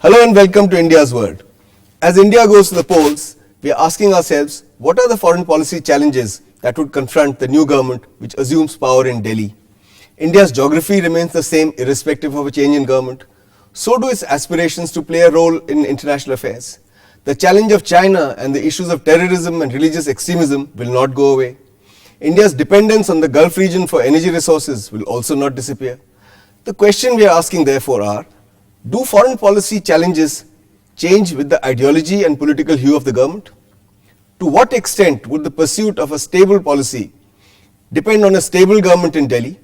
Hello and welcome to India's World. As India goes to the polls, we are asking ourselves, what are the foreign policy challenges that would confront the new government which assumes power in Delhi? India's geography remains the same irrespective of a change in government. So do its aspirations to play a role in international affairs. The challenge of China and the issues of terrorism and religious extremism will not go away. India's dependence on the Gulf region for energy resources will also not disappear. The question we are asking therefore are, do foreign policy challenges change with the ideology and political hue of the government? To what extent would the pursuit of a stable policy depend on a stable government in Delhi?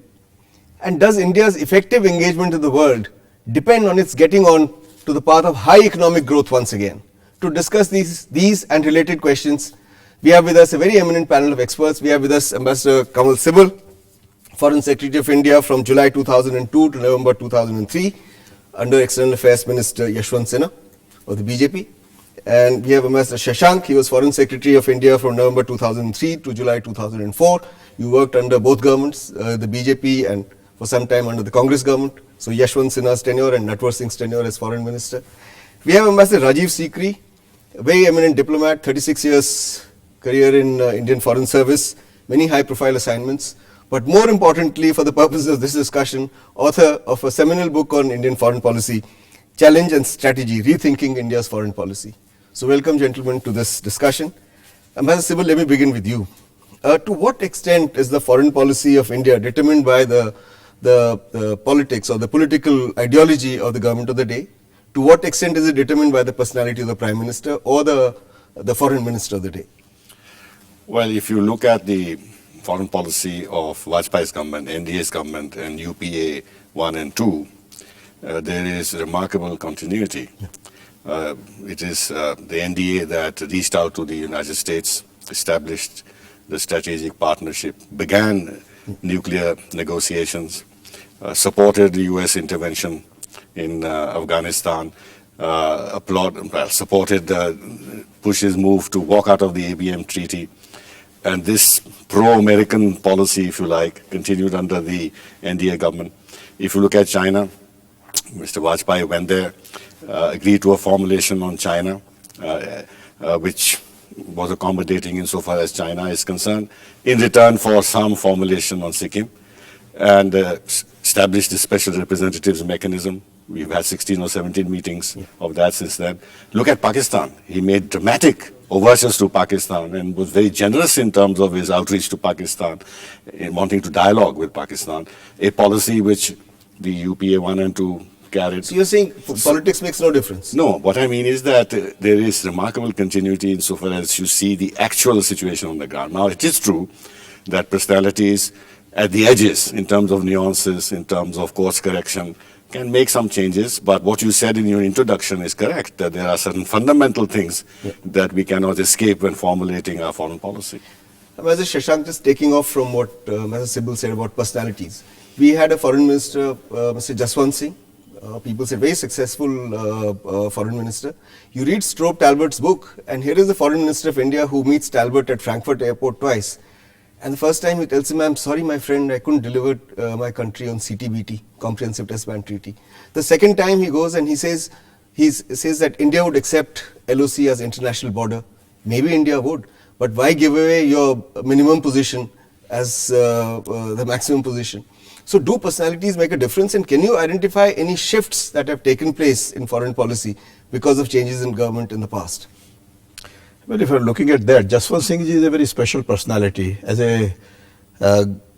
And does India's effective engagement in the world depend on its getting on to the path of high economic growth once again? To discuss these and related questions, we have with us a very eminent panel of experts. We have with us Ambassador Kanwal Sibal, Foreign Secretary of India from July 2002 to November 2003, under External Affairs Minister Yashwant Sinha of the BJP. And we have Ambassador Shashank. He was Foreign Secretary of India from November 2003 to July 2004. You worked under both governments, the BJP and for some time under the Congress government. So Yashwant Sinha's tenure and Natwar Singh's tenure as Foreign Minister. We have Ambassador Rajiv Sikri, a very eminent diplomat, 36 years career in Indian Foreign Service, many high-profile assignments, but more importantly for the purposes of this discussion, author of a seminal book on Indian foreign policy, Challenge and Strategy, Rethinking India's Foreign Policy. So welcome, gentlemen, to this discussion. Ambassador Sibal, let me begin with you. To what extent is the foreign policy of India determined by the politics or the political ideology of the government of the day? To what extent is it determined by the personality of the Prime Minister or the Foreign Minister of the day? Well, if you look at the foreign policy of Vajpayee's government, NDA's government, and UPA 1 and 2, there is remarkable continuity. It is the NDA that reached out to the United States, established the strategic partnership, began nuclear negotiations, supported the US intervention in Afghanistan, supported Bush's move to walk out of the ABM treaty. And this pro-American policy, if you like, continued under the NDA government. If you look at China, Mr. Vajpayee went there, agreed to a formulation on China, which was accommodating insofar as China is concerned, in return for some formulation on Sikkim, and established the special representatives mechanism. We've had 16 or 17 meetings of that since then. Look at Pakistan. He made dramatic overtures to Pakistan and was very generous in terms of his outreach to Pakistan, in wanting to dialogue with Pakistan, a policy which the UPA 1 and 2 carried. So you're saying politics makes no difference? No, what I mean is that there is remarkable continuity insofar as you see the actual situation on the ground. Now, it is true that personalities at the edges, in terms of nuances, in terms of course correction, can make some changes, but what you said in your introduction is correct, that there are certain fundamental things that we cannot escape when formulating our foreign policy. Ambassador Shashank, just taking off from what Ambassador Sibal said about personalities, we had a foreign minister, Mr. Jaswant Singh, people said very successful foreign minister. You read Strobe Talbot's book, and here is the foreign minister of India who meets Talbot at Frankfurt airport twice. And the first time he tells him, I'm sorry, my friend, I couldn't deliver my country on CTBT, Comprehensive Test Ban Treaty. The second time he goes and he says that India would accept LOC as international border. Maybe India would, but why give away your minimum position as the maximum position? So do personalities make a difference, and can you identify any shifts that have taken place in foreign policy because of changes in government in the past? Well, if you're looking at that, Jaswant Singh ji is a very special personality. As a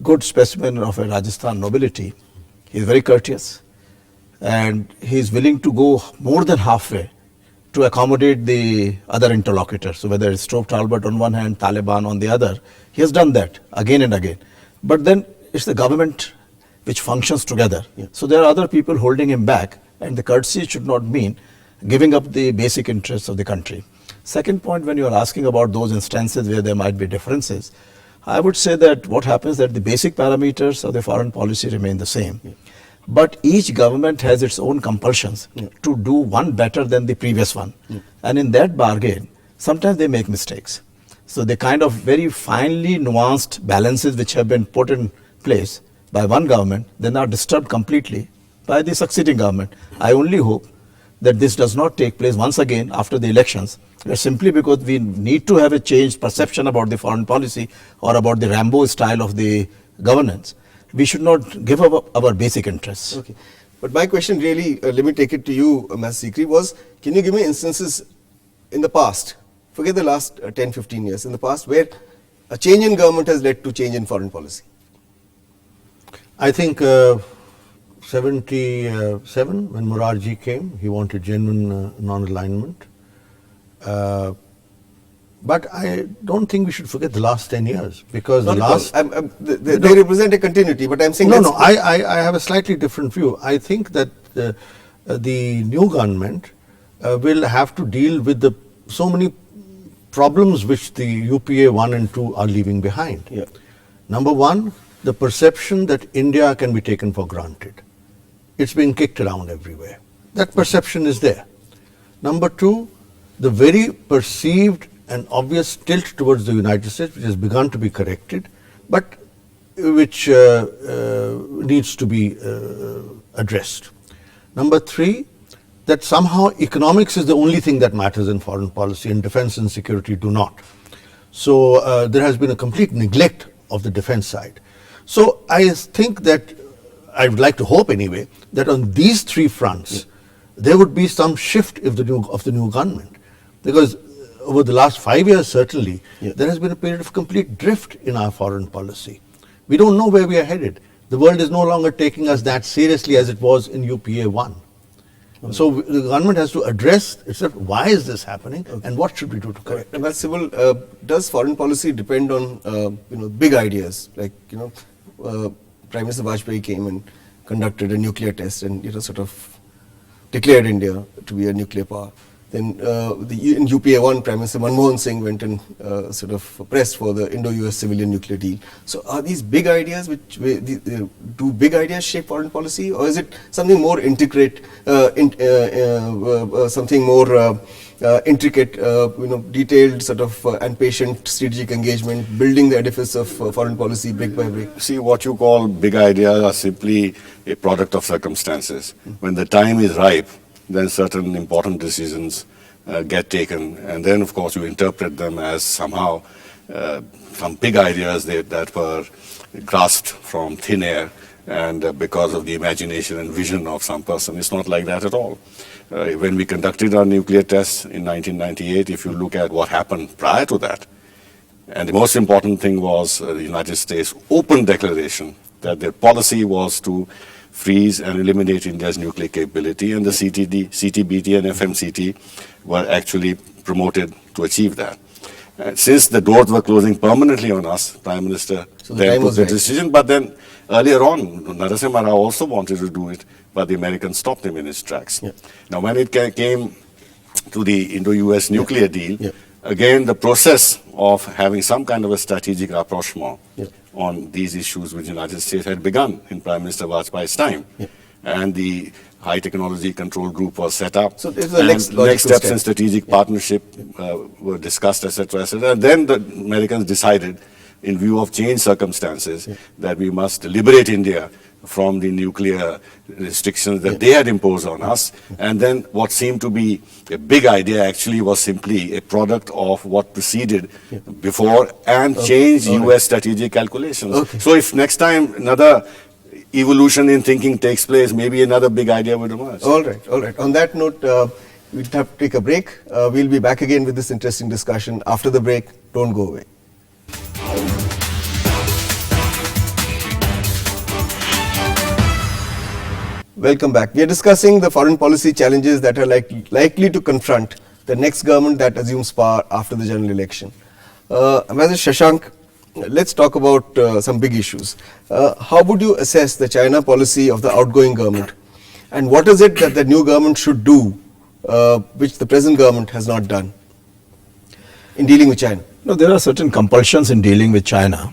good specimen of a Rajasthan nobility, he is very courteous and he is willing to go more than halfway to accommodate the other interlocutors. So whether it's Strobe Talbot on one hand, Taliban on the other, he has done that again and again. But then it's the government which functions together. So there are other people holding him back, and the courtesy should not mean giving up the basic interests of the country. Second point, when you are asking about those instances where there might be differences, I would say that what happens that the basic parameters of the foreign policy remain the same. But each government has its own compulsions to do one better than the previous one. And in that bargain, sometimes they make mistakes. So the kind of very finely nuanced balances which have been put in place by one government, then are disturbed completely by the succeeding government. I only hope that this does not take place once again after the elections, simply because we need to have a changed perception about the foreign policy or about the Rambo style of the governance, we should not give up our basic interests. Okay. But my question really, let me take it to you, Ms. Sikri, was can you give me instances in the past, forget the last 10, 15 years, in the past where a change in government has led to change in foreign policy? I think 77, when Morarji came, he wanted genuine non-alignment. But I don't think we should forget the last 10 years, because Not the at all. last... They represent a continuity, but I'm saying... No, I have a slightly different view. I think that the new government will have to deal with so many problems which the UPA 1 and 2 are leaving behind. Yeah. Number one, the perception that India can be taken for granted. It's being kicked around everywhere. That perception is there. Number two, the very perceived and obvious tilt towards the United States, which has begun to be corrected, but which needs to be addressed. Number three, that somehow economics is the only thing that matters in foreign policy, and defense and security do not. So there has been a complete neglect of the defense side. So I think that, I would like to hope anyway, that on these three fronts, there would be some shift of the new government. Because over the last 5 years, certainly, there has been a period of complete drift in our foreign policy. We don't know where we are headed. The world is no longer taking us that seriously as it was in UPA 1. So the government has to address itself, why is this happening, and what should we do to correct it? Well, Sibal, does foreign policy depend on big ideas, like Prime Minister Vajpayee came and conducted a nuclear test and sort of declared India to be a nuclear power. Then in UPA 1, Prime Minister Manmohan Singh went and sort of pressed for the Indo-US civilian nuclear deal. So are these big ideas, do big ideas shape foreign policy, or is it something more intricate, something more intricate, detailed sort of and patient strategic engagement, building the edifice of foreign policy brick by brick? See, what you call big ideas are simply a product of circumstances. When the time is ripe, then certain important decisions get taken, and then of course you interpret them as somehow some big ideas that were grasped from thin air and because of the imagination and vision of some person. It's not like that at all. When we conducted our nuclear tests in 1998, if you look at what happened prior to that, and the most important thing was the United States' open declaration that their policy was to freeze and eliminate India's nuclear capability, and the CTBT and FMCT were actually promoted to achieve that. Since the doors were closing permanently on us, Prime Minister then took the decision, but then earlier on, Narasimha Rao also wanted to do it, but the Americans stopped him in his tracks. Yeah. Now when it came to the Indo-US nuclear deal, again the process of having some kind of a strategic rapprochement on these issues with the United States had begun in Prime Minister Vajpayee's time. And the High Technology Control Group was set up. So this is the next steps in strategic partnership were discussed, etc., etc. And then the Americans decided, in view of changed circumstances, that we must liberate India from the nuclear restrictions that they had imposed on us. And then what seemed to be a big idea actually was simply a product of what preceded before and changed US strategic calculations. So if next time another evolution in thinking takes place, maybe another big idea would emerge. All right. On that note, we'll have to take a break. We'll be back again with this interesting discussion after the break. Don't go away. Welcome back. We are discussing the foreign policy challenges that are likely to confront the next government that assumes power after the general election. Mr. Shashank, let's talk about some big issues. How would you assess the China policy of the outgoing government, and what is it that the new government should do which the present government has not done in dealing with China? No, there are certain compulsions in dealing with China,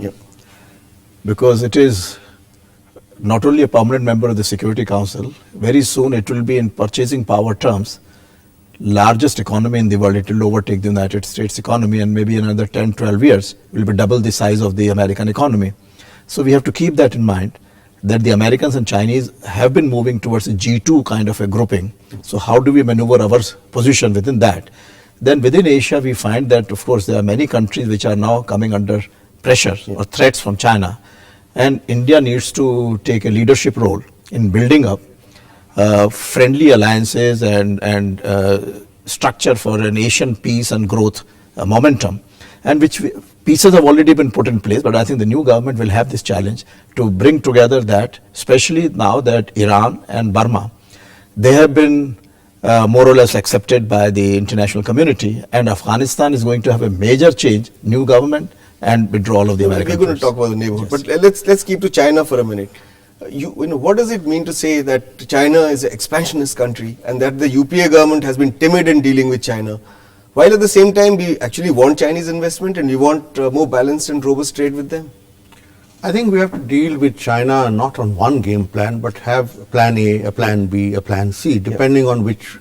because it is not only a permanent member of the Security Council, very soon it will be in purchasing power terms largest economy in the world. It will overtake the United States economy, and maybe in another 10-12 years will be double the size of the American economy. So we have to keep that in mind. that the Americans and Chinese have been moving towards a G2 kind of a grouping. So how do we maneuver our position within that? Then within Asia, we find that, of course, there are many countries which are now coming under pressure or threats from China. And India needs to take a leadership role in building up friendly alliances and structure for an Asian peace and growth momentum, and pieces have already been put in place, but I think the new government will have this challenge to bring together that, especially now that Iran and Burma, they have been more or less accepted by the international community, and Afghanistan is going to have a major change, new government and withdrawal of the American We're going to talk about the neighborhood, but let's keep to China for a minute. You know, what does it mean to say that China is an expansionist country and that the UPA government has been timid in dealing with China, while at the same time we actually want Chinese investment and we want more balanced and robust trade with them? I think we have to deal with China not on one game plan, but have a plan A, a plan B, a plan C, depending on which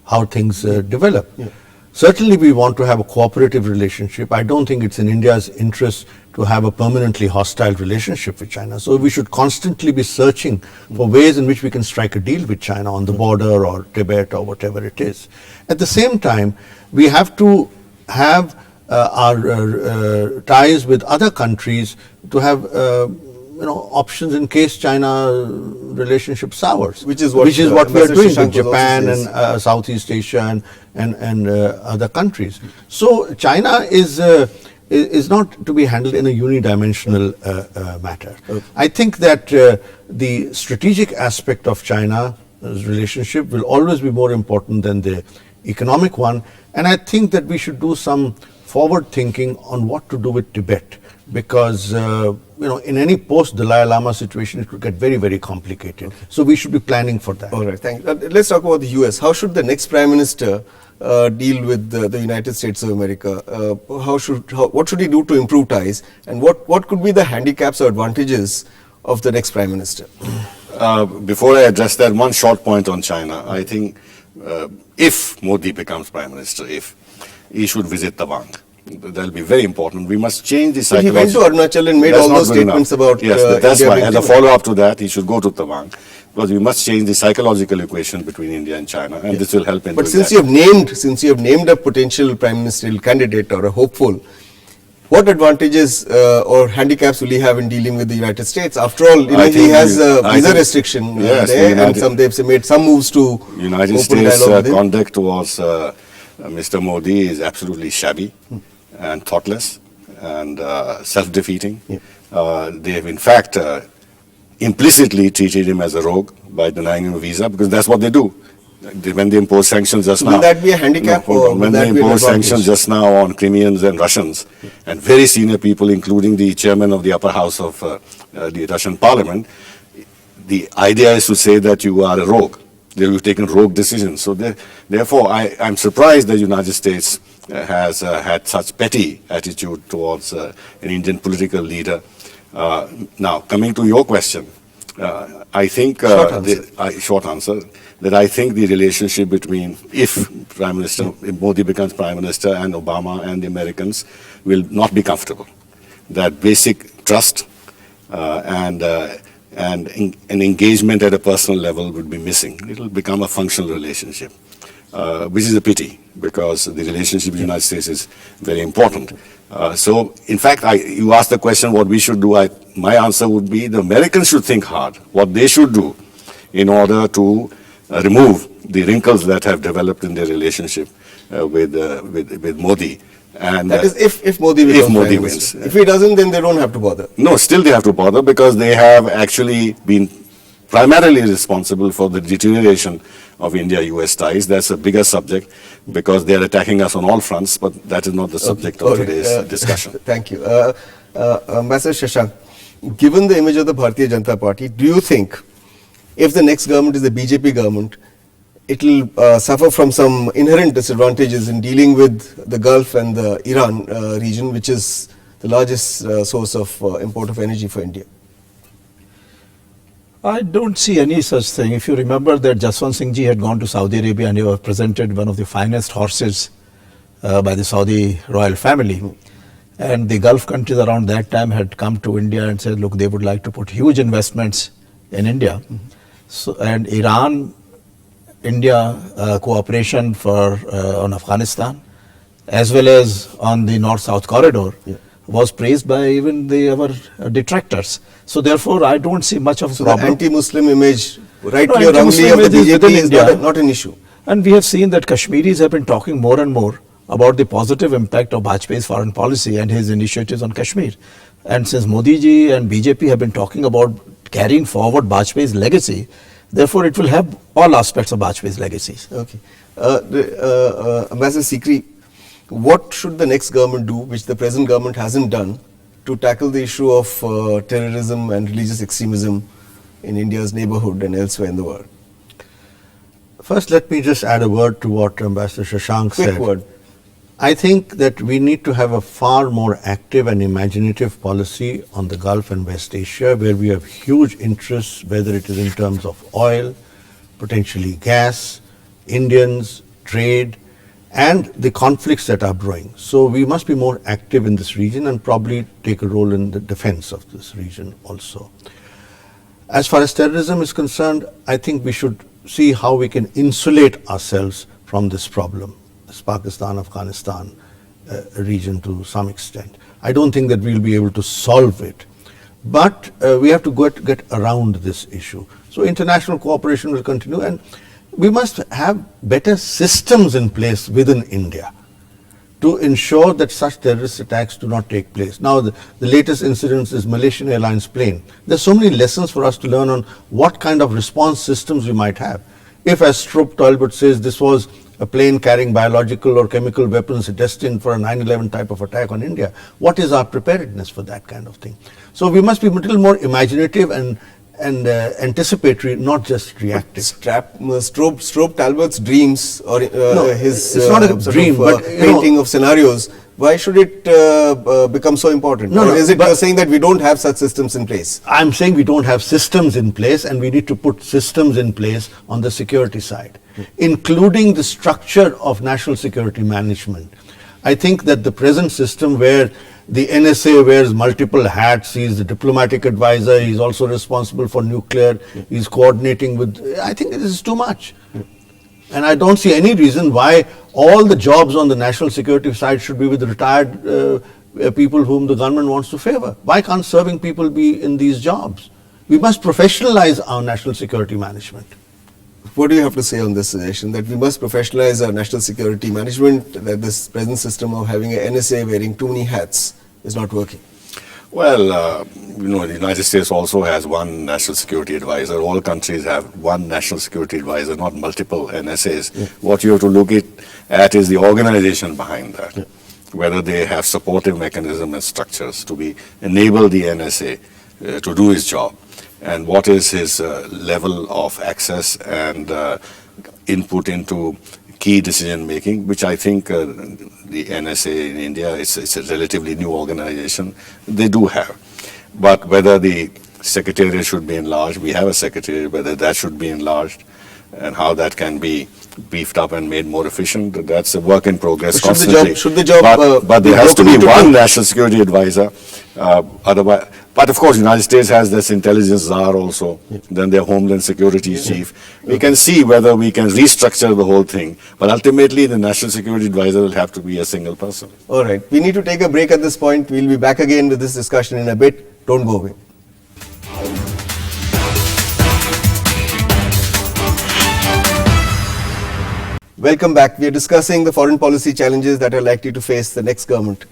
how things develop. Yeah. Certainly we want to have a cooperative relationship. I don't think it's in India's interest to have a permanently hostile relationship with China. So we should constantly be searching for ways in which we can strike a deal with China on the border or Tibet or whatever it is. At the same time, we have to have our ties with other countries to have options in case China relationship sours, which is what we are doing Shashank with Japan and Southeast Asia and other countries. So China is not to be handled in a unidimensional matter. Okay. I think that the strategic aspect of China's relationship will always be more important than the economic one, and I think that we should do some forward thinking on what to do with Tibet, because in any post Dalai Lama situation it could get very, very complicated. Okay. So we should be planning for that. All right, thank you. Let's talk about the US. How should the next Prime Minister deal with the United States of America? What should he do to improve ties, and what could be the handicaps or advantages of the next Prime Minister? Before I address that, one short point on China. I think if Modi becomes Prime Minister, he should visit Tawang. That will be very important. We must change the psychology. He went to Arunachal and made all those statements about yes, that's India why. As a follow-up to that, he should go to Tawang, because we must change the psychological equation between India and China, and this will help in But doing since that. you have named a potential prime ministerial candidate or a hopeful, what advantages or handicaps will he have in dealing with the United States? After all, he has a visa restriction there, and they've made some moves to United open States dialogue with him. conduct towards Mr. Modi is absolutely shabby and thoughtless and self-defeating. Yeah. They have in fact implicitly treated him as a rogue by denying him a visa, because that's what they do. When they impose sanctions just now. Will that be a handicap? No, when they impose sanctions just now on Crimeans and Russians, and very senior people, including the chairman of the upper house of the Russian parliament, the idea is to say that you are a rogue. You've taken rogue decisions. So therefore, I'm surprised the United States has had such petty attitude towards an Indian political leader. Now, coming to your question, I think short answer that I think the relationship between, if Modi becomes Prime Minister, and Obama and the Americans will not be comfortable. That basic trust and an engagement at a personal level would be missing. It will become a functional relationship, which is a pity, because the relationship with the United States is very important. So, in fact, you asked the question what we should do. My answer would be the Americans should think hard what they should do in order to remove the wrinkles that have developed in their relationship with Modi. And that is if Modi wins. If he doesn't, then they don't have to bother. No, still they have to bother, because they have actually been primarily responsible for the deterioration of India-US ties. That's a bigger subject, because they are attacking us on all fronts, but that is not the subject of today's discussion. Thank you. Ambassador Shashank, given the image of the Bharatiya Janata Party, do you think if the next government is the BJP government, it will suffer from some inherent disadvantages in dealing with the Gulf and the Iran region, which is the largest source of import of energy for India? I don't see any such thing. If you remember that Jaswant Singh ji had gone to Saudi Arabia and he was presented one of the finest horses by the Saudi royal family. And the Gulf countries around that time had come to India and said, look, they would like to put huge investments in India. So, and Iran, India cooperation on Afghanistan, as well as on the North-South corridor, was praised by even our detractors. So therefore, I don't see much of a problem. The anti-Muslim image, rightly or anti-Muslim wrongly, of the image is BJP within is India. not an issue. And we have seen that Kashmiris have been talking more and more about the positive impact of Vajpayee's foreign policy and his initiatives on Kashmir. And since Modi ji and BJP have been talking about carrying forward Vajpayee's legacy, therefore it will have all aspects of Vajpayee's legacy. Okay. Ambassador Sikri, what should the next government do, which the present government hasn't done, to tackle the issue of terrorism and religious extremism in India's neighborhood and elsewhere in the world? First, let me just add a word to what Ambassador Shashank said. Quick word. I think that we need to have a far more active and imaginative policy on the Gulf and West Asia, where we have huge interests, whether it is in terms of oil, potentially gas, Indians, trade, and the conflicts that are brewing. So we must be more active in this region and probably take a role in the defense of this region also. As far as terrorism is concerned, I think we should see how we can insulate ourselves from this problem, this Pakistan, Afghanistan region to some extent. I don't think that we'll be able to solve it, but we have to get around this issue. So international cooperation will continue, and we must have better systems in place within India to ensure that such terrorist attacks do not take place. Now, the latest incident is Malaysian Airlines plane. There's so many lessons for us to learn on what kind of response systems we might have. If, as Stroop Talbot says, this was a plane carrying biological or chemical weapons destined for a 9/11 type of attack on India, what is our preparedness for that kind of thing? So we must be a little more imaginative and anticipatory, not just reactive. Stroop Talbot's dreams or his it's not a dream, but painting of scenarios, why should it become so important? No, or is it you're saying that we don't have such systems in place? I'm saying we don't have systems in place, and we need to put systems in place on the security side, including the structure of national security management. I think that the present system where the NSA wears multiple hats, he's the diplomatic advisor, he's also responsible for nuclear, he's coordinating with, I think this is too much. And I don't see any reason why all the jobs on the national security side should be with retired people whom the government wants to favor. Why can't serving people be in these jobs? We must professionalize our national security management. What do you have to say on this suggestion that we must professionalize our national security management, that this present system of having an NSA wearing too many hats is not working? Well, the United States also has one national security advisor. All countries have one national security advisor, not multiple NSAs. Yeah. What you have to look at is the organization behind that, whether they have supportive mechanisms and structures to enable the NSA to do its job, and what is his level of access and input into key decision making, which I think the NSA in India, it's a relatively new organization, they do have. But whether the secretariat should be enlarged, we have a secretariat, whether that should be enlarged and how that can be beefed up and made more efficient, that's a work in progress constantly. But there has to be one national security advisor, otherwise. But of course, the United States has this intelligence czar also, then their homeland security chief. We can see whether we can restructure the whole thing, but ultimately the national security advisor will have to be a single person. All right, we need to take a break at this point. We'll be back again with this discussion in a bit. Don't go away. Welcome back. We are discussing the foreign policy challenges that are likely to face the next government.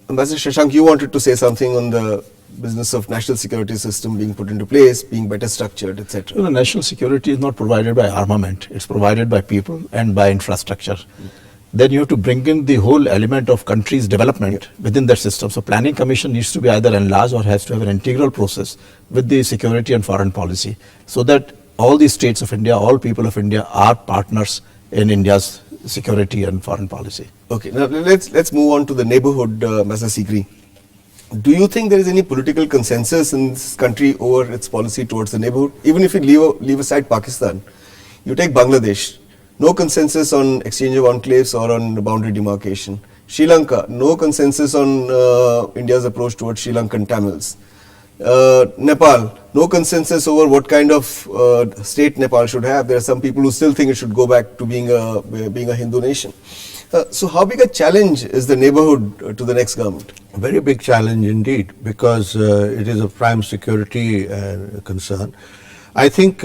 Ambassador Shashank, you wanted to say something on the business of national security system being put into place, being better structured, etc. Well, the national security is not provided by armament, it's provided by people and by infrastructure. Then you have to bring in the whole element of country's development within that system. So planning commission needs to be either enlarged or has to have an integral process with the security and foreign policy, so that all the states of India, all people of India are partners in India's security and foreign policy. Okay, now let's move on to the neighborhood, Mr. Sikri. Do you think there is any political consensus in this country over its policy towards the neighborhood? Even if you leave aside Pakistan, you take Bangladesh, no consensus on exchange of enclaves or on boundary demarcation. Sri Lanka, no consensus on India's approach towards Sri Lankan Tamils. Nepal, no consensus over what kind of state Nepal should have. There are some people who still think it should go back to being a Hindu nation. So how big a challenge is the neighborhood to the next government? A very big challenge indeed, because it is a prime security concern. I think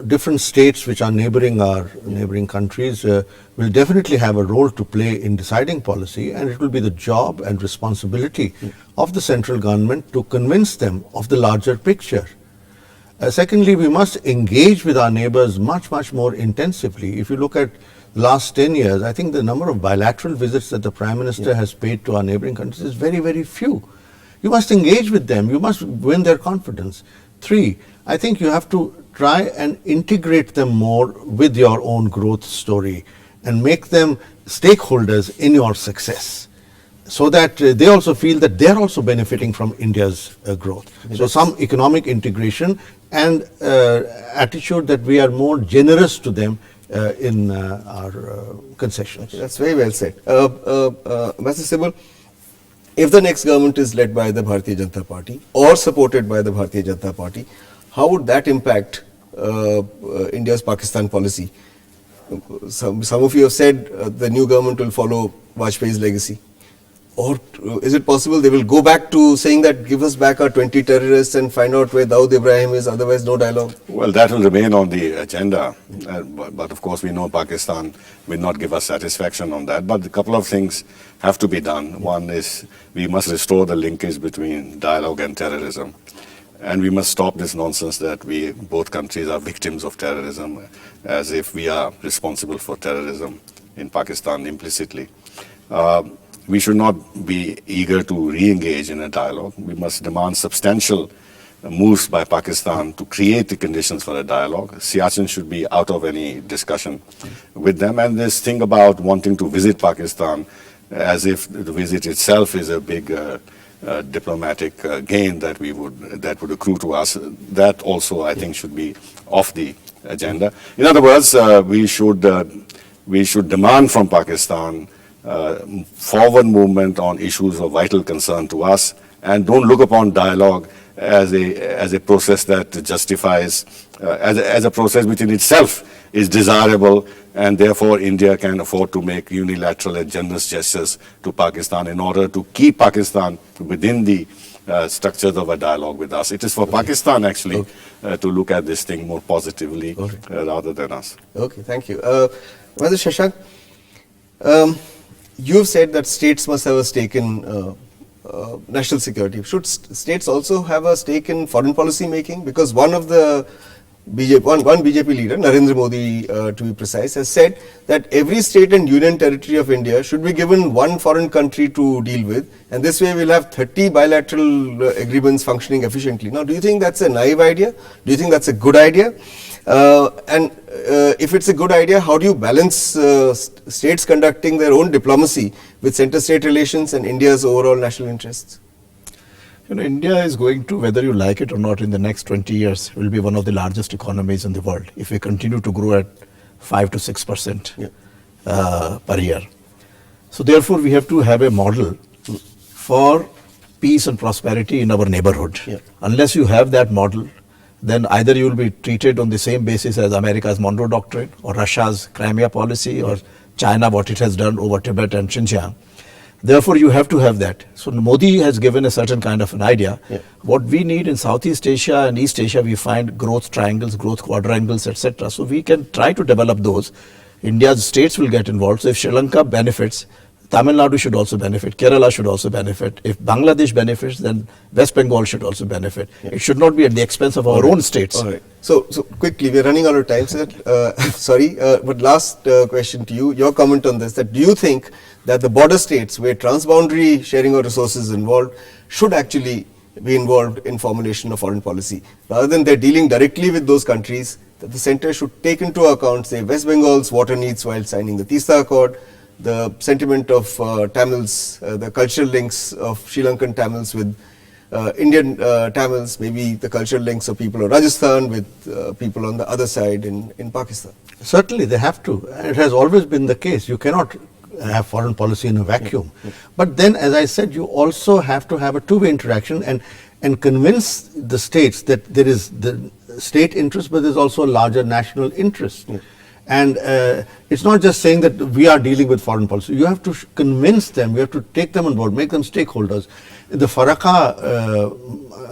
different states which are neighboring our neighboring countries will definitely have a role to play in deciding policy, and it will be the job and responsibility of the central government to convince them of the larger picture. Secondly, we must engage with our neighbors much more intensively. If you look at last 10 years, I think the number of bilateral visits that the Prime Minister has paid to our neighboring countries is very few. You must engage with them. You must win their confidence. 3, I think you have to try and integrate them more with your own growth story and make them stakeholders in your success, so that they also feel that they're also benefiting from India's growth. So some economic integration and attitude that we are more generous to them in our concessions. Okay, that's very well said. Mr. Sibal, if the next government is led by the Bharatiya Janata Party or supported by the Bharatiya Janata Party, how would that impact India's Pakistan policy? Some of you have said the new government will follow Vajpayee's legacy. Or is it possible they will go back to saying that give us back our 20 terrorists and find out where Dawood Ibrahim is, otherwise no dialogue? Well, that will remain on the agenda. But of course, we know Pakistan will not give us satisfaction on that. But a couple of things have to be done. One is we must restore the linkage between dialogue and terrorism. And we must stop this nonsense that both countries are victims of terrorism, as if we are responsible for terrorism in Pakistan implicitly. We should not be eager to re-engage in a dialogue. We must demand substantial moves by Pakistan to create the conditions for a dialogue. Siachen should be out of any discussion with them. And this thing about wanting to visit Pakistan as if the visit itself is a big diplomatic gain that would accrue to us, that also I think should be off the agenda. In other words, we should demand from Pakistan forward movement on issues of vital concern to us, and don't look upon dialogue as a process that justifies, as a process which in itself is desirable, and therefore India can afford to make unilateral and generous gestures to Pakistan in order to keep Pakistan within the structures of a dialogue with us. It is for Pakistan actually to look at this thing more positively rather than us. Okay, thank you. Mr. Shashank, you've said that states must have a stake in national security. Should states also have a stake in foreign policy making? Because one BJP leader, Narendra Modi to be precise, has said that every state and union territory of India should be given one foreign country to deal with, and this way we'll have 30 bilateral agreements functioning efficiently. Now, do you think that's a naive idea? Do you think that's a good idea? And if it's a good idea, how do you balance states conducting their own diplomacy with center-state relations and India's overall national interests? You know, India is going to, whether you like it or not, in the next 20 years, will be one of the largest economies in the world if we continue to grow at 5 to 6% per year. So therefore, we have to have a model for peace and prosperity in our neighborhood. Unless you have that model, then either you will be treated on the same basis as America's Monroe Doctrine or Russia's Crimea policy or China, what it has done over Tibet and Xinjiang. Therefore, you have to have that. So Modi has given a certain kind of an idea. What we need in Southeast Asia and East Asia, we find growth triangles, growth quadrangles, etc. So we can try to develop those. India's states will get involved. So if Sri Lanka benefits, Tamil Nadu should also benefit, Kerala should also benefit. If Bangladesh benefits, then West Bengal should also benefit. It should not be at the expense of our own states. All right. So quickly, we're running out of time, sir. Sorry, but last question to you, your comment on this, that do you think that the border states where transboundary sharing of resources is involved should actually be involved in formulation of foreign policy? Rather than they're dealing directly with those countries, that the center should take into account, say, West Bengal's water needs while signing the Teesta Accord, the sentiment of Tamils, the cultural links of Sri Lankan Tamils with Indian Tamils, maybe the cultural links of people of Rajasthan with people on the other side in Pakistan. Certainly they have to. It has always been the case. You cannot have foreign policy in a vacuum. But then, as I said, you also have to have a two-way interaction and convince the states that there is the state interest, but there's also a larger national interest. And it's not just saying that we are dealing with foreign policy. You have to convince them, you have to take them on board, make them stakeholders. The Faraka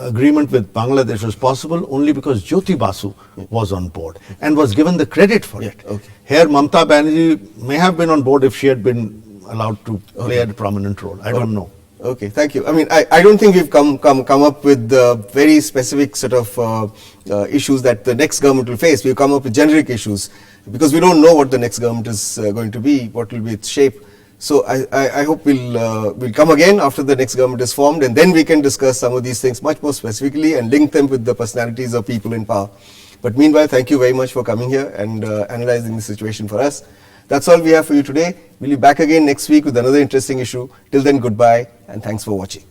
agreement with Bangladesh was possible only because Jyoti Basu was on board and was given the credit for it. Here, Mamata Banerjee may have been on board if she had been allowed to play a prominent role. I don't know. Okay, thank you. I mean, I don't think we've come up with very specific sort of issues that the next government will face. We've come up with generic issues because we don't know what the next government is going to be, what will be its shape. So I hope we'll come again after the next government is formed, and then we can discuss some of these things much more specifically and link them with the personalities of people in power. But meanwhile, thank you very much for coming here and analyzing the situation for us. That's all we have for you today. We'll be back again next week with another interesting issue. Till then, goodbye and thanks for watching.